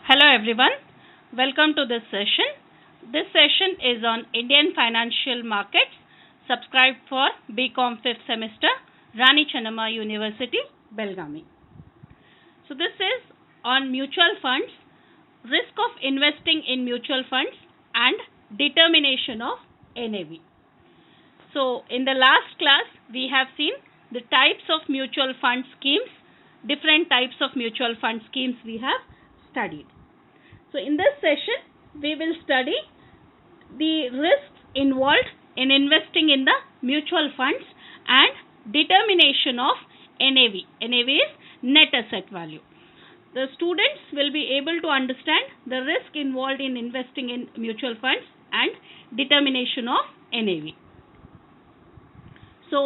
Hello everyone, welcome to this session. This session is on Indian financial markets, subscribed for BCom 5th semester, Rani Chennamma University, Belgaum. So this is on mutual funds, risk of investing in mutual funds and determination of NAV. So in the last class, we have seen the types of mutual fund schemes, different types of mutual fund schemes we have studied. So in this session, we will study the risks involved in investing in the mutual funds and determination of NAV. NAV is net asset value. The students will be able to understand the risk involved in investing in mutual funds and determination of NAV. So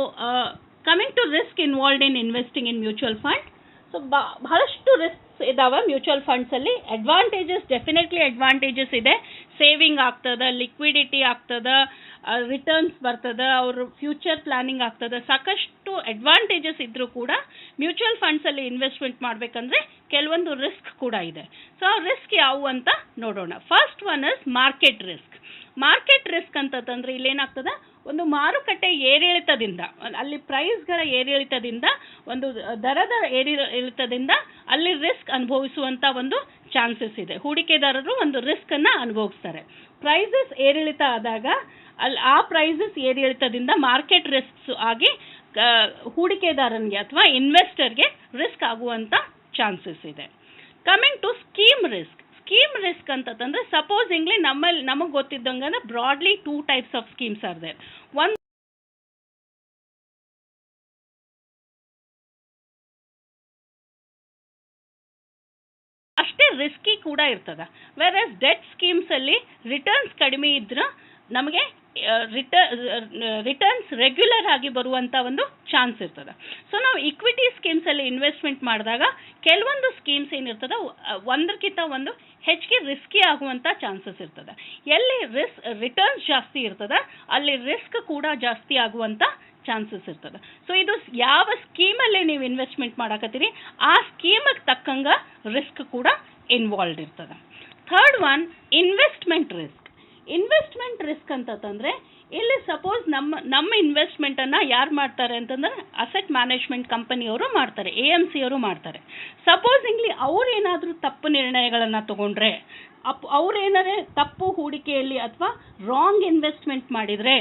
coming to risk involved in investing in mutual fund, so ಬಹಳಷ್ಟು risks ಇದಾವೆ mutual funds ಅಲ್ಲಿ. Advantages definitely advantages ಇದೆ. Saving ಆಗ್ತದ, liquidity ಆಗ್ತದ, returns ಬರ್ತದ, ಅವ್ರ future planning ಆಗ್ತದ, ಸಾಕಷ್ಟು ಅಡ್ವಾಂಟೇಜಸ್ ಇದ್ರೂ ಕೂಡ ಮ್ಯೂಚುವಲ್ ಫಂಡ್ಸ್ ಅಲ್ಲಿ ಇನ್ವೆಸ್ಟ್ಮೆಂಟ್ ಮಾಡಬೇಕಂದ್ರೆ ಕೆಲವೊಂದು ರಿಸ್ಕ್ ಕೂಡ ಇದೆ. ಸೊ ಆ ರಿಸ್ಕ್ ಯಾವುವು ಅಂತ ನೋಡೋಣ. First one is market risk. Market risk ಅಂತಂದ್ರೆ ಇಲ್ಲೇನಾಗ್ತದ, ಒಂದು ಮಾರುಕಟ್ಟೆ ಏರಿಳಿತದಿಂದ, ಅಲ್ಲಿ ಪ್ರೈಸ್ಗಳ ಏರಿಳಿತದಿಂದ, ಒಂದು ದರದ ಏರಿಳಿತದಿಂದ ಅಲ್ಲಿ ರಿಸ್ಕ್ ಅನುಭವಿಸುವಂತ ಒಂದು ಚಾನ್ಸಸ್ ಇದೆ. ಹೂಡಿಕೆದಾರರು ಒಂದು ರಿಸ್ಕ್ ಅನ್ನ ಅನುಭವಿಸ್ತಾರೆ. ಪ್ರೈಸಸ್ ಏರಿಳಿತ ಆದಾಗ ಅಲ್ಲಿ ಆ ಪ್ರೈಸಸ್ ಏರಿಳಿತದಿಂದ ಮಾರ್ಕೆಟ್ ರಿಸ್ಕ್ಸ್ ಆಗಿ ಹೂಡಿಕೆದಾರನಿಗೆ ಅಥವಾ ಇನ್ವೆಸ್ಟರ್ಗೆ ರಿಸ್ಕ್ ಆಗುವಂತ ಚಾನ್ಸಸ್ ಇದೆ. Coming to scheme risk. Scheme risk ಅಂತಂದ್ರೆ ಸಪೋಸಿಂಗ್ಲಿ ನಮಗೆ ಗೊತ್ತಿದ್ದಂಗೆ broadly two types of schemes are there. ಒಂದು ಅಷ್ಟೇ ರಿಸ್ಕಿ ಕೂಡ ಇರ್ತದ. ವೆರಸ್ ಡೆಟ್ ಸ್ಕೀಮ್ಸ್ ಅಲ್ಲಿ ರಿಟರ್ನ್ಸ್ ಕಡಿಮೆ ಇದ್ರೆ ನಮಗೆ ರಿಟರ್ನ್ಸ್ ರೆಗ್ಯುಲರ್ ಆಗಿ ಬರುವಂತ ಒಂದು ಚಾನ್ಸ್ ಇರ್ತದೆ. ಸೊ ನಾವು ಇಕ್ವಿಟಿ ಸ್ಕೀಮ್ಸ್ ಅಲ್ಲಿ ಇನ್ವೆಸ್ಟ್ಮೆಂಟ್ ಮಾಡಿದಾಗ ಕೆಲವೊಂದು ಸ್ಕೀಮ್ಸ್ ಏನಿರ್ತದ ಒಂದಕ್ಕಿಂತ ಒಂದು ಹೆಚ್ಚಿಗೆ ರಿಸ್ಕಿ ಆಗುವಂತ ಚಾನ್ಸಸ್ ಇರ್ತದೆ. ಎಲ್ಲಿ ರಿಟರ್ನ್ಸ್ ಜಾಸ್ತಿ ಇರ್ತದ ಅಲ್ಲಿ ರಿಸ್ಕ್ ಕೂಡ ಜಾಸ್ತಿ ಆಗುವಂತ ಚಾನ್ಸಸ್ ಇರ್ತದೆ. ಸೊ ಇದು ಯಾವ ಸ್ಕೀಮಲ್ಲಿ ನೀವು ಇನ್ವೆಸ್ಟ್ಮೆಂಟ್ ಮಾಡಕತ್ತೀರಿ ಆ ಸ್ಕೀಮಿಗೆ ತಕ್ಕಂಗ ರಿಸ್ಕ್ ಕೂಡ ಇನ್ವಾಲ್ವ್ ಇರ್ತದೆ. Third one investment risk. Investment risk ಅಂತಂದ್ರೆ ಇಲ್ಲಿ ಸಪೋಸ್ ನಮ್ಮ ಇನ್ವೆಸ್ಟ್ಮೆಂಟ್ ಅನ್ನ ಯಾರು ಮಾಡ್ತಾರೆ ಅಂತಂದ್ರೆ ಅಸೆಟ್ ಮ್ಯಾನೇಜ್ಮೆಂಟ್ ಕಂಪನಿಯವರು ಮಾಡ್ತಾರೆ, AMC ಅವರು ಮಾಡ್ತಾರೆ. ಸಪೋಸಿಂಗ್ಲಿ ಅವ್ರು ಏನಾದರೂ ತಪ್ಪು ನಿರ್ಣಯಗಳನ್ನ ತಗೊಂಡ್ರೆ, ಅವ್ರೇನಾದ್ರೆ ತಪ್ಪು ಹೂಡಿಕೆಯಲ್ಲಿ ಅಥವಾ ರಾಂಗ್ ಇನ್ವೆಸ್ಟ್ಮೆಂಟ್ ಮಾಡಿದ್ರೆ,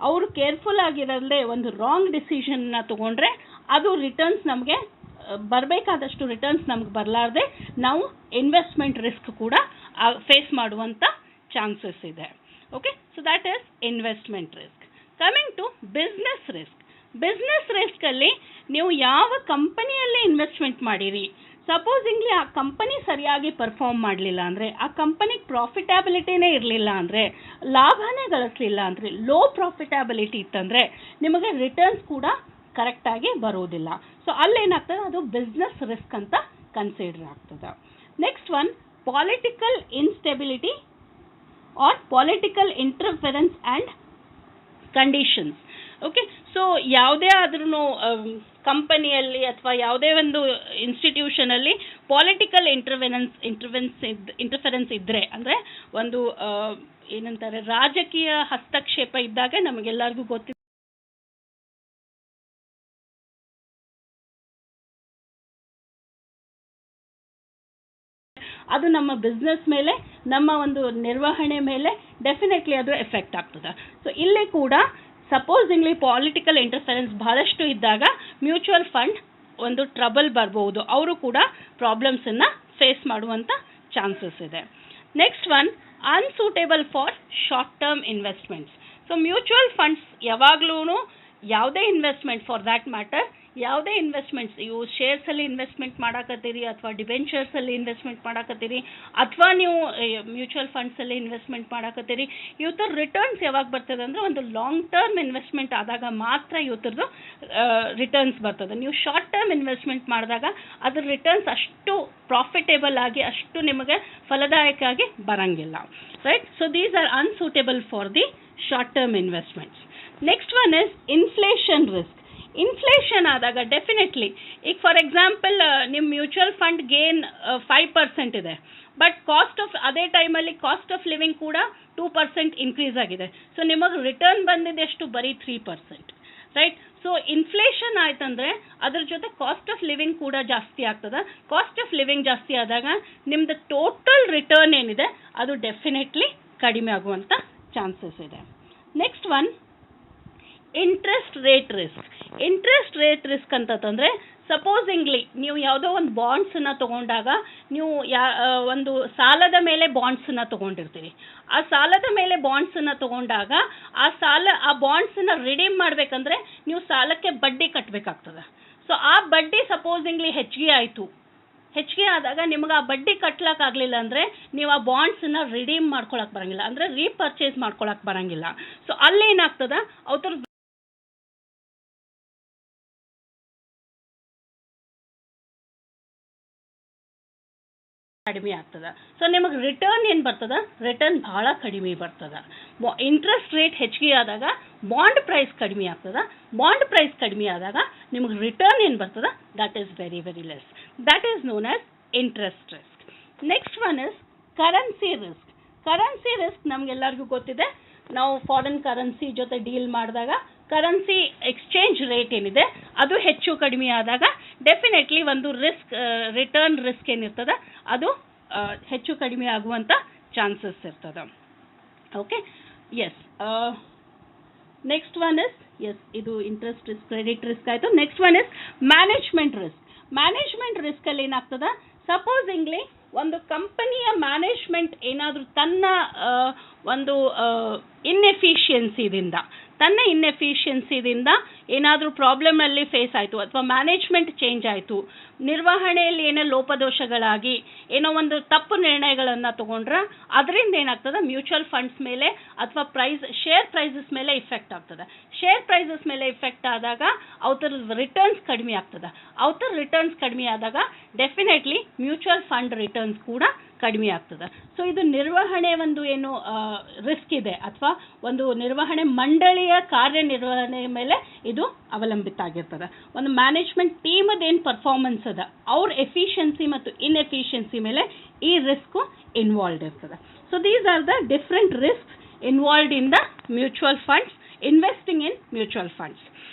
ಅವರು ಕೇರ್ಫುಲ್ ಆಗಿರಲ್ಲದೆ ಒಂದು ರಾಂಗ್ ಡಿಸಿಷನ್ ತಗೊಂಡ್ರೆ ಅದು ರಿಟರ್ನ್ಸ್ ನಮಗೆ ಬರಬೇಕಾದಷ್ಟು ರಿಟರ್ನ್ಸ್ ನಮ್ಗೆ ಬರಲಾರ್ದೆ ನಾವು ಇನ್ವೆಸ್ಟ್ಮೆಂಟ್ ರಿಸ್ಕ್ ಕೂಡ ಫೇಸ್ ಮಾಡುವಂತ ಚಾನ್ಸಸ್ ಇದೆ. Okay, so that is investment risk. Coming to business risk. Business risk ಅಲ್ಲಿ ನೀವು ಯಾವ ಕಂಪನಿಯಲ್ಲಿ ಇನ್ವೆಸ್ಟ್ಮೆಂಟ್ ಮಾಡಿರಿ, ಸಪೋಸಿಂಗ್ಲಿ ಆ ಕಂಪನಿ ಸರಿಯಾಗಿ ಪರ್ಫಾರ್ಮ್ ಮಾಡಲಿಲ್ಲ ಅಂದರೆ, ಆ ಕಂಪನಿಗೆ ಪ್ರಾಫಿಟಬಿಲಿಟಿನೇ ಇರಲಿಲ್ಲ ಅಂದರೆ, ಲಾಭನೇ ಗಳಿಸಲಿಲ್ಲ ಅಂದರೆ, ಲೋ ಪ್ರಾಫಿಟಬಿಲಿಟಿ ಇತ್ತಂದರೆ ನಿಮಗೆ ರಿಟರ್ನ್ಸ್ ಕೂಡ ಕರೆಕ್ಟಾಗಿ ಬರೋದಿಲ್ಲ. ಸೊ ಅಲ್ಲೇನಾಗ್ತದೆ, ಅದು ಬಿಸ್ನೆಸ್ ರಿಸ್ಕ್ ಅಂತ ಕನ್ಸಿಡರ್ ಆಗ್ತದೆ. Next one political instability or political interference and conditions. Okay, so ಯಾವುದೇ ಆದ್ರೂ ಕಂಪನಿಯಲ್ಲಿ ಅಥವಾ ಯಾವುದೇ ಒಂದು ಇನ್ಸ್ಟಿಟ್ಯೂಷನಲ್ಲಿ ಪೊಲಿಟಿಕಲ್ ಇಂಟರ್ಫೆರೆನ್ಸ್ ಇದ್ದರೆ, ಅಂದರೆ ಒಂದು ಏನಂತಾರೆ ರಾಜಕೀಯ ಹಸ್ತಕ್ಷೇಪ ಇದ್ದಾಗ ನಮಗೆಲ್ಲರಿಗೂ ಗೊತ್ತಿದೆ ಅದು ನಮ್ಮ ಬಿಸ್ನೆಸ್ ಮೇಲೆ, ನಮ್ಮ ಒಂದು ನಿರ್ವಹಣೆ ಮೇಲೆ ಡೆಫಿನೆಟ್ಲಿ ಅದು ಎಫೆಕ್ಟ್ ಆಗ್ತದೆ. ಸೊ ಇಲ್ಲಿ ಕೂಡ ಸಪೋಸಿಂಗ್ಲಿ ಪೊಲಿಟಿಕಲ್ ಇಂಟರ್ಫರೆನ್ಸ್ ಬಹಳಷ್ಟು ಇದ್ದಾಗ ಮ್ಯೂಚುವಲ್ ಫಂಡ್ ಒಂದು ಟ್ರಬಲ್ ಬರ್ಬೋದು, ಅವರು ಕೂಡ ಪ್ರಾಬ್ಲಮ್ಸನ್ನು ಫೇಸ್ ಮಾಡುವಂಥ ಚಾನ್ಸಸ್ ಇದೆ. Next one unsuitable for short term investments. So mutual funds ಯಾವಾಗ್ಲೂ ಯಾವುದೇ ಇನ್ವೆಸ್ಟ್ಮೆಂಟ್ ಫಾರ್ ದ್ಯಾಟ್ ಮ್ಯಾಟರ್, ಯಾವುದೇ ಇನ್ವೆಸ್ಟ್ಮೆಂಟ್ಸ್, ಇವು ಶೇರ್ಸಲ್ಲಿ ಇನ್ವೆಸ್ಟ್ಮೆಂಟ್ ಮಾಡಕತ್ತೀರಿ ಅಥವಾ ಡಿಬೆಂಚರ್ಸಲ್ಲಿ ಇನ್ವೆಸ್ಟ್ಮೆಂಟ್ ಮಾಡಕತ್ತೀರಿ ಅಥವಾ ನೀವು ಮ್ಯೂಚುವಲ್ ಫಂಡ್ಸಲ್ಲಿ ಇನ್ವೆಸ್ಟ್ಮೆಂಟ್ ಮಾಡಕತ್ತೀರಿ, ಇವತ್ತರ ರಿಟರ್ನ್ಸ್ ಯಾವಾಗ ಬರ್ತದೆ ಅಂದರೆ ಒಂದು ಲಾಂಗ್ ಟರ್ಮ್ ಇನ್ವೆಸ್ಟ್ಮೆಂಟ್ ಆದಾಗ ಮಾತ್ರ ಇವತ್ತರದ್ದು ರಿಟರ್ನ್ಸ್ ಬರ್ತದೆ. ನೀವು ಶಾರ್ಟ್ ಟರ್ಮ್ ಇನ್ವೆಸ್ಟ್ಮೆಂಟ್ ಮಾಡಿದಾಗ ಅದ್ರ ರಿಟರ್ನ್ಸ್ ಅಷ್ಟು ಪ್ರಾಫಿಟೇಬಲ್ ಆಗಿ ಅಷ್ಟು ನಿಮಗೆ ಫಲದಾಯಕ ಆಗಿ ಬರಂಗಿಲ್ಲ. Right, so these are unsuitable for the short term investments. Next one is inflation risk. Inflation ಆದಾಗ ಡೆಫಿನೆಟ್ಲಿ ಈಗ ಫಾರ್ ಎಕ್ಸಾಂಪಲ್ ನಿಮ್ಮ ಮ್ಯೂಚುವಲ್ ಫಂಡ್ ಗೇನ್ 5% ಇದೆ, ಬಟ್ ಕಾಸ್ಟ್ ಆಫ್ ಅದೇ ಟೈಮಲ್ಲಿ ಕಾಸ್ಟ್ ಆಫ್ ಲಿವಿಂಗ್ ಕೂಡ 2% ಇನ್ಕ್ರೀಸ್ ಆಗಿದೆ. ಸೊ ನಿಮಗೆ ರಿಟರ್ನ್ ಬಂದಿದೆ ಎಷ್ಟು? ಬರೀ 3%, ರೈಟ್? ಸೊ ಇನ್ಫ್ಲೇಷನ್ ಆಯ್ತಂದ್ರೆ ಅದ್ರ ಜೊತೆ ಕಾಸ್ಟ್ ಆಫ್ ಲಿವಿಂಗ್ ಕೂಡ ಜಾಸ್ತಿ ಆಗ್ತದೆ. ಕಾಸ್ಟ್ ಆಫ್ ಲಿವಿಂಗ್ ಜಾಸ್ತಿ ಆದಾಗ ನಿಮ್ದು ಟೋಟಲ್ ರಿಟರ್ನ್ ಏನಿದೆ ಅದು ಡೆಫಿನೆಟ್ಲಿ ಕಡಿಮೆ ಆಗುವಂಥ ಚಾನ್ಸಸ್ ಇದೆ. Next one, interest rate risk. Interest rate risk ಅಂತಂದರೆ ಸಪೋಸಿಂಗ್ಲಿ ನೀವು ಯಾವುದೋ ಒಂದು ಬಾಂಡ್ಸನ್ನು ತೊಗೊಂಡಾಗ ನೀವು ಒಂದು ಸಾಲದ ಮೇಲೆ ಬಾಂಡ್ಸನ್ನು ತೊಗೊಂಡಿರ್ತೀರಿ. ಆ ಸಾಲದ ಮೇಲೆ ಬಾಂಡ್ಸನ್ನು ತೊಗೊಂಡಾಗ ಆ ಬಾಂಡ್ಸನ್ನು ರಿಡೀಮ್ ಮಾಡಬೇಕಂದ್ರೆ ನೀವು ಸಾಲಕ್ಕೆ ಬಡ್ಡಿ ಕಟ್ಟಬೇಕಾಗ್ತದೆ. ಸೊ ಆ ಬಡ್ಡಿ ಸಪೋಸಿಂಗ್ಲಿ ಹೆಚ್ಚಿಗೆ ಆದಾಗ ನಿಮಗೆ ಆ ಬಡ್ಡಿ ಕಟ್ಲಕ್ಕಾಗಲಿಲ್ಲ ಅಂದರೆ ನೀವು ಆ ಬಾಂಡ್ಸನ್ನು ರಿಡೀಮ್ ಮಾಡ್ಕೊಳಕ್ಕೆ ಬರೋಂಗಿಲ್ಲ, ಅಂದರೆ ರೀಪರ್ಚೇಸ್ ಮಾಡ್ಕೊಳಕ್ಕೆ ಬರೋಂಗಿಲ್ಲ. ಸೊ ಅಲ್ಲೇನಾಗ್ತದೆ ಅವ್ರ ಕಡಿಮೆ ಆಗ್ತದೆ. ಸೊ ನಿಮಗೆ ರಿಟರ್ನ್ ಏನು ಬರ್ತದೆ? ರಿಟರ್ನ್ ಭಾಳ ಕಡಿಮೆ ಬರ್ತದೆ. ಇಂಟ್ರೆಸ್ಟ್ ರೇಟ್ ಹೆಚ್ಚಿಗೆ ಆದಾಗ ಬಾಂಡ್ ಪ್ರೈಸ್ ಕಡಿಮೆ ಆಗ್ತದೆ. ಬಾಂಡ್ ಪ್ರೈಸ್ ಕಡಿಮೆ ಆದಾಗ ನಿಮಗೆ ರಿಟರ್ನ್ ಏನು ಬರ್ತದೆ? That is very very less. That is known as interest risk. Next one is currency risk. Currency risk ನಮಗೆಲ್ಲರಿಗೂ ಗೊತ್ತಿದೆ. ನಾವು ಫಾರಿನ್ ಕರೆನ್ಸಿ ಜೊತೆ ಡೀಲ್ ಮಾಡಿದಾಗ ಕರೆನ್ಸಿ ಎಕ್ಸ್ಚೇಂಜ್ ರೇಟ್ ಏನಿದೆ ಅದು ಹೆಚ್ಚು ಕಡಿಮೆ ಆದಾಗ ಡೆಫಿನೆಟ್ಲಿ ಒಂದು ರಿಟರ್ನ್ ರಿಸ್ಕ್ ಏನಿರ್ತದೆ ಅದು ಹೆಚ್ಚು ಕಡಿಮೆ ಆಗುವಂಥ ಚಾನ್ಸಸ್ ಇರ್ತದೆ. Okay, yes. Next one is, yes, ಇದು ಇಂಟ್ರೆಸ್ಟ್ ರಿಸ್ಕ್, ಕ್ರೆಡಿಟ್ ರಿಸ್ಕ್ ಆಯಿತು. Next one is management risk. Management ರಿಸ್ಕಲ್ಲಿ ಏನಾಗ್ತದೆ? ಸಪೋಸಿಂಗ್ಲಿ ಒಂದು ಕಂಪನಿಯ ಮ್ಯಾನೇಜ್ಮೆಂಟ್ ಏನಾದರೂ ತನ್ನ ಒಂದು ಇನ್ಎಫಿಷಿಯನ್ಸಿದಿಂದ ಏನಾದರೂ ಪ್ರಾಬ್ಲಮಲ್ಲಿ ಫೇಸ್ ಆಯಿತು, ಅಥವಾ ಮ್ಯಾನೇಜ್ಮೆಂಟ್ ಚೇಂಜ್ ಆಯಿತು, ನಿರ್ವಹಣೆಯಲ್ಲಿ ಏನೋ ಲೋಪದೋಷಗಳಾಗಿ ಏನೋ ಒಂದು ತಪ್ಪು ನಿರ್ಣಯಗಳನ್ನು ತಗೊಂಡ್ರೆ ಅದರಿಂದ ಏನಾಗ್ತದೆ? ಮ್ಯೂಚುವಲ್ ಫಂಡ್ಸ್ ಮೇಲೆ ಅಥವಾ ಶೇರ್ ಪ್ರೈಸಸ್ ಮೇಲೆ ಇಫೆಕ್ಟ್ ಆಗ್ತದೆ. ಶೇರ್ ಪ್ರೈಸಸ್ ಮೇಲೆ ಇಫೆಕ್ಟ್ ಆದಾಗ ಅವ್ರ ರಿಟರ್ನ್ಸ್ ಕಡಿಮೆ ಆಗ್ತದೆ. ಅವ್ರ ರಿಟರ್ನ್ಸ್ ಕಡಿಮೆ ಆದಾಗ ಡೆಫಿನೆಟ್ಲಿ ಮ್ಯೂಚುವಲ್ ಫಂಡ್ ರಿಟರ್ನ್ಸ್ ಕೂಡ ಕಡಿಮೆ ಆಗ್ತದೆ. ಸೊ ಇದು ನಿರ್ವಹಣೆ ಒಂದು ಏನು ರಿಸ್ಕ್ ಇದೆ, ಅಥವಾ ಒಂದು ನಿರ್ವಹಣೆ ಮಂಡಳಿಯ ಕಾರ್ಯನಿರ್ವಹಣೆ ಮೇಲೆ ಇದು ಅವಲಂಬಿತ ಆಗಿರ್ತದೆ. ಒಂದು ಮ್ಯಾನೇಜ್ಮೆಂಟ್ ಟೀಮದ ಏನು ಪರ್ಫಾರ್ಮೆನ್ಸ್ ಅದ, ಅವ್ರ ಎಫಿಷಿಯನ್ಸಿ ಮತ್ತು ಇನ್ಎಫಿಷಿಯನ್ಸಿ ಮೇಲೆ ಈ ರಿಸ್ಕು ಇನ್ವಾಲ್ವ್ ಇರ್ತದೆ. So these are the different risks involved in the mutual funds, investing in mutual funds.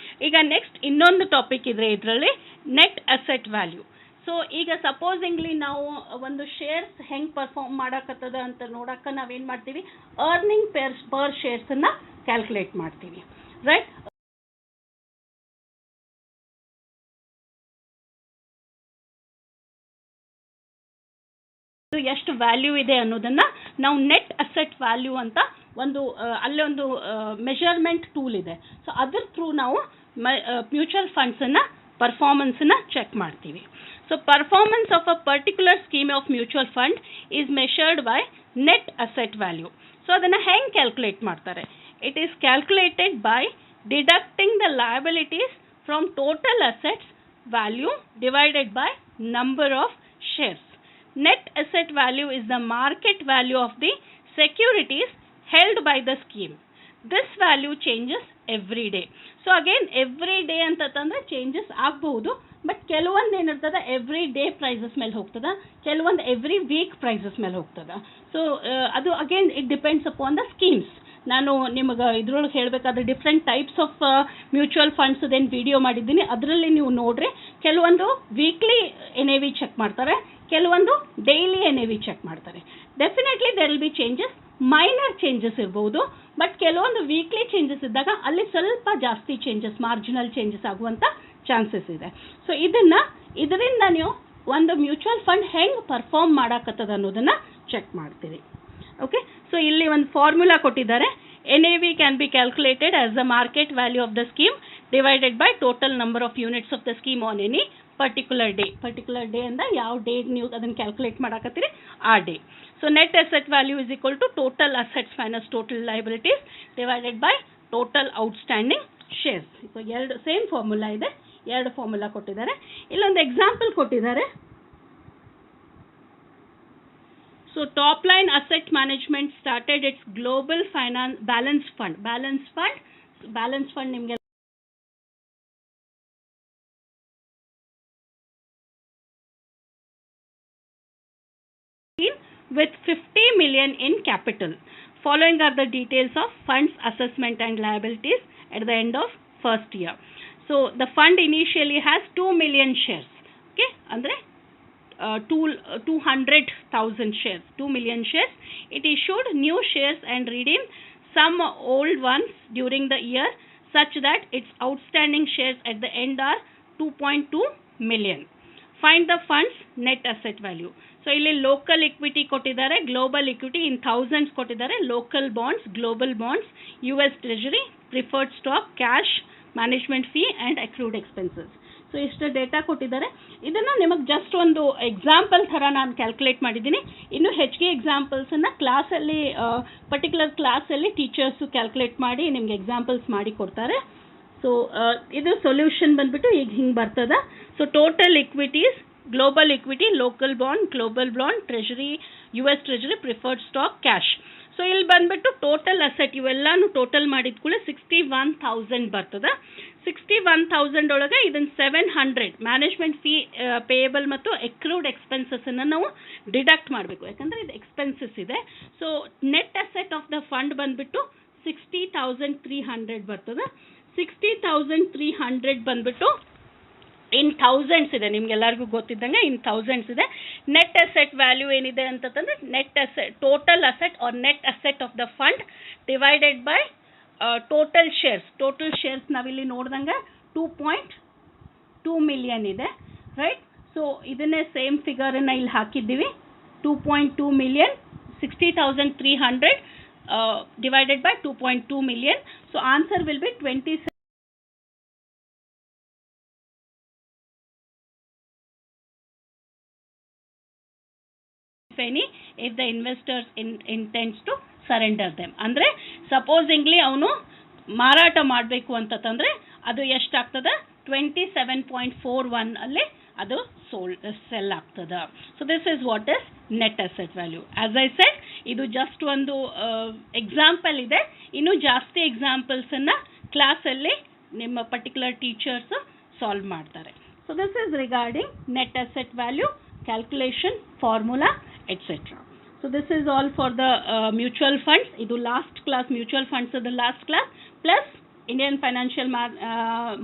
ಈಗ ನೆಕ್ಸ್ಟ್ ಇನ್ನೊಂದು ಟಾಪಿಕ್ ಇದ್ರೆ ಇದರಲ್ಲಿ ನೆಟ್ ಅಸೆಟ್ ವ್ಯಾಲ್ಯೂ. ಸೊ ಈಗ ಸಪೋಸಿಂಗ್ಲಿ ನಾವು ಒಂದು ಶೇರ್ಸ್ ಹೆಂಗೆ ಪರ್ಫಾರ್ಮ್ ಮಾಡಕತ್ತದ ಅಂತ ನೋಡಕ್ಕೆ ನಾವೇನು ಮಾಡ್ತೀವಿ? ಅರ್ನಿಂಗ್ ಪರ್ ಶೇರ್ಸನ್ನು ಕ್ಯಾಲ್ಕುಲೇಟ್ ಮಾಡ್ತೀವಿ, ರೈಟ್? ಎಷ್ಟು ವ್ಯಾಲ್ಯೂ ಇದೆ ಅನ್ನೋದನ್ನು ನಾವು ನೆಟ್ ಅಸೆಟ್ ವ್ಯಾಲ್ಯೂ ಅಂತ ಅಲ್ಲೇ ಒಂದು ಮೆಷರ್ಮೆಂಟ್ ಟೂಲ್ ಇದೆ. ಸೊ ಅದ್ರ ಥ್ರೂ ನಾವು ಮ್ಯೂಚುವಲ್ ಫಂಡ್ಸನ್ನು ಪರ್ಫಾರ್ಮೆನ್ಸನ್ನು ಚೆಕ್ ಮಾಡ್ತೀವಿ. So performance of a particular scheme of mutual fund is measured by net asset value. So adana hang calculate ಮಾಡ್ತಾರೆ? It is calculated by deducting the liabilities from total assets value divided by number of shares. Net asset value is the market value of the securities held by the scheme. This value changes every day. So again every day ಅಂತಂದ್ರೆ changes ಆಗಬಹುದು, but ಕೆಲವೊಂದು ಏನಿರ್ತದೆ every day prices ಮೇಲೆ ಹೋಗ್ತದೆ, ಕೆಲವೊಂದು every week prices ಮೇಲೆ ಹೋಗ್ತದೆ. So ಅದು again it depends upon the schemes. ನಾನು ನಿಮಗೆ ಇದ್ರೊಳಗೆ ಹೇಳಬೇಕಾದ್ರೆ different types of mutual funds ಅದೇನು ವಿಡಿಯೋ ಮಾಡಿದ್ದೀನಿ, ಅದರಲ್ಲಿ ನೀವು ನೋಡ್ರಿ. ಕೆಲವೊಂದು ವೀಕ್ಲಿ NAV ಚೆಕ್ ಮಾಡ್ತಾರೆ, ಕೆಲವೊಂದು ಡೈಲಿ NAV ಚೆಕ್ ಮಾಡ್ತಾರೆ. Definitely there will be changes, minor changes ಇರ್ಬೋದು, ಬಟ್ ಕೆಲವೊಂದು ವೀಕ್ಲಿ ಚೇಂಜಸ್ ಇದ್ದಾಗ ಅಲ್ಲಿ ಸ್ವಲ್ಪ ಜಾಸ್ತಿ ಚೇಂಜಸ್, ಮಾರ್ಜಿನಲ್ ಚೇಂಜಸ್ ಆಗುವಂಥ ಚಾನ್ಸಸ್ ಇದೆ. ಸೊ ಇದರಿಂದ ನೀವು ಒಂದು ಮ್ಯೂಚುವಲ್ ಫಂಡ್ ಹೆಂಗೆ ಪರ್ಫಾರ್ಮ್ ಮಾಡಕತ್ತದ ಅನ್ನೋದನ್ನು ಚೆಕ್ ಮಾಡ್ತೀರಿ. ಓಕೆ, ಸೊ ಇಲ್ಲಿ ಒಂದು ಫಾರ್ಮುಲಾ ಕೊಟ್ಟಿದ್ದಾರೆ. NAV can be calculated as the market value of the scheme divided by total number of units of the scheme on any particular day ಅಂದ ಯಾವ day ನೀವು ಅದನ್ನು ಕ್ಯಾಲ್ಕುಲೇಟ್ ಮಾಡಕತ್ತೀರಿ ಆ day. So net asset value is equal to total assets minus total liabilities divided by total outstanding shares. So ಎರಡು same formula ಇದೆ, ಎರಡು formula ಕೊಟ್ಟಿದ್ದಾರೆ. ಇಲ್ಲೊಂದು ಎಕ್ಸಾಂಪಲ್ ಕೊಟ್ಟಿದ್ದಾರೆ. So top line asset management started it's global balance fund ನಿಮಗೆ with 50 million in capital. Following are the details of funds assessment and liabilities at the end of first year. So the fund initially has 2 million shares. Okay, andre 200,000 shares, 2 million shares. It issued new shares and redeemed some old ones during the year, such that its outstanding shares at the end are 2.2 million. Find the fund's net asset value. So ಇಲ್ಲಿ local equity ಕೊಟ್ಟಿದ್ದಾರೆ, global equity ಇನ್ thousands ಕೊಟ್ಟಿದ್ದಾರೆ, local bonds, global bonds, US treasury, preferred stock, cash, management fee and accrued expenses. So ಇಷ್ಟು data ಕೊಟ್ಟಿದ್ದಾರೆ. ಇದನ್ನು ನಿಮಗೆ just ಒಂದು example ಥರ ನಾನು ಕ್ಯಾಲ್ಕುಲೇಟ್ ಮಾಡಿದ್ದೀನಿ. ಇನ್ನು ಹೆಚ್ಚಿಗೆ ಎಕ್ಸಾಂಪಲ್ಸನ್ನು ಕ್ಲಾಸಲ್ಲಿ ಪರ್ಟಿಕ್ಯುಲರ್ ಕ್ಲಾಸಲ್ಲಿ ಟೀಚರ್ಸು ಕ್ಯಾಲ್ಕುಲೇಟ್ ಮಾಡಿ ನಿಮಗೆ ಎಕ್ಸಾಂಪಲ್ಸ್ ಮಾಡಿ ಕೊಡ್ತಾರೆ. ಸೊ ಇದು ಸೊಲ್ಯೂಷನ್ ಬಂದುಬಿಟ್ಟು ಈಗ ಹಿಂಗೆ ಬರ್ತದೆ. So total equities, global equity, local bond, global bond, treasury, US treasury, preferred stock, cash. So ಇಲ್ಲಿ ಬಂದುಬಿಟ್ಟು ಟೋಟಲ್ ಅಸೆಟ್ ಇವೆಲ್ಲಾನು ಟೋಟಲ್ ಮಾಡಿದ ಕೂಡ 61,000 ಬರ್ತದೆ. 61,000 ಒಳಗೆ ಇದನ್ನು 700 ಮ್ಯಾನೇಜ್ಮೆಂಟ್ ಫೀ ಪೇಯಬಲ್ ಮತ್ತು ಅಕ್ರೂಡ್ ಎಕ್ಸ್ಪೆನ್ಸಸ್ಸನ್ನು ನಾವು ಡಿಡಕ್ಟ್ ಮಾಡಬೇಕು, ಯಾಕಂದರೆ ಇದು ಎಕ್ಸ್ಪೆನ್ಸಸ್ ಇದೆ. So net asset of the fund ಬಂದುಬಿಟ್ಟು 60,300 ಬರ್ತದೆ. 60,300 ಬಂದುಬಿಟ್ಟು ಇನ್ ಥೌಸಂಡ್ಸ್ ಇದೆ, ನಿಮ್ಗೆಲ್ಲರಿಗೂ ಗೊತ್ತಿದ್ದಂಗೆ ಇನ್ ಥೌಸಂಡ್ಸ್ ಇದೆ. ನೆಟ್ ಅಸೆಟ್ ವ್ಯಾಲ್ಯೂ ಏನಿದೆ ಅಂತಂದರೆ net asset, total asset or net asset of the fund divided by total shares. Total shares ನಾವಿಲ್ಲಿ ನೋಡ್ದಂಗೆ 2.2 ಮಿಲಿಯನ್ ಇದೆ, ರೈಟ್. ಸೊ ಇದನ್ನೇ ಸೇಮ್ ಫಿಗರನ್ನು ಇಲ್ಲಿ ಹಾಕಿದ್ದೀವಿ. 2.2 million, 60,300 divided by 2.2 million. So answer will be 27. If the investors intends to surrender them. ಅಂದರೆ ಸಪೋಸಿಂಗ್ಲಿ ಅವನು ಮಾರಾಟ ಮಾಡಬೇಕು ಅಂತಂದರೆ ಅದು ಎಷ್ಟಾಗ್ತದೆ, 27.41 ಅಲ್ಲಿ ಅದು ಸೆಲ್ ಆಗ್ತದೆ. So this is what is net asset value. As I said, ಇದು ಜಸ್ಟ್ ಒಂದು ಎಕ್ಸಾಂಪಲ್ ಇದೆ. ಇನ್ನೂ ಜಾಸ್ತಿ ಎಕ್ಸಾಂಪಲ್ಸನ್ನು ಕ್ಲಾಸಲ್ಲಿ ನಿಮ್ಮ ಪರ್ಟಿಕ್ಯುಲರ್ ಟೀಚರ್ಸ್ ಸಾಲ್ವ್ ಮಾಡ್ತಾರೆ. So this is regarding net asset value, calculation, formula, et cetera. So this is all for the mutual funds. Idu last class, mutual funds the last class, plus Indian financial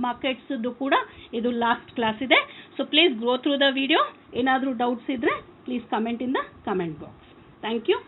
markets du kuda idu last class ide. So please go through the video. Enadru doubts idre please comment in the comment box. Thank you.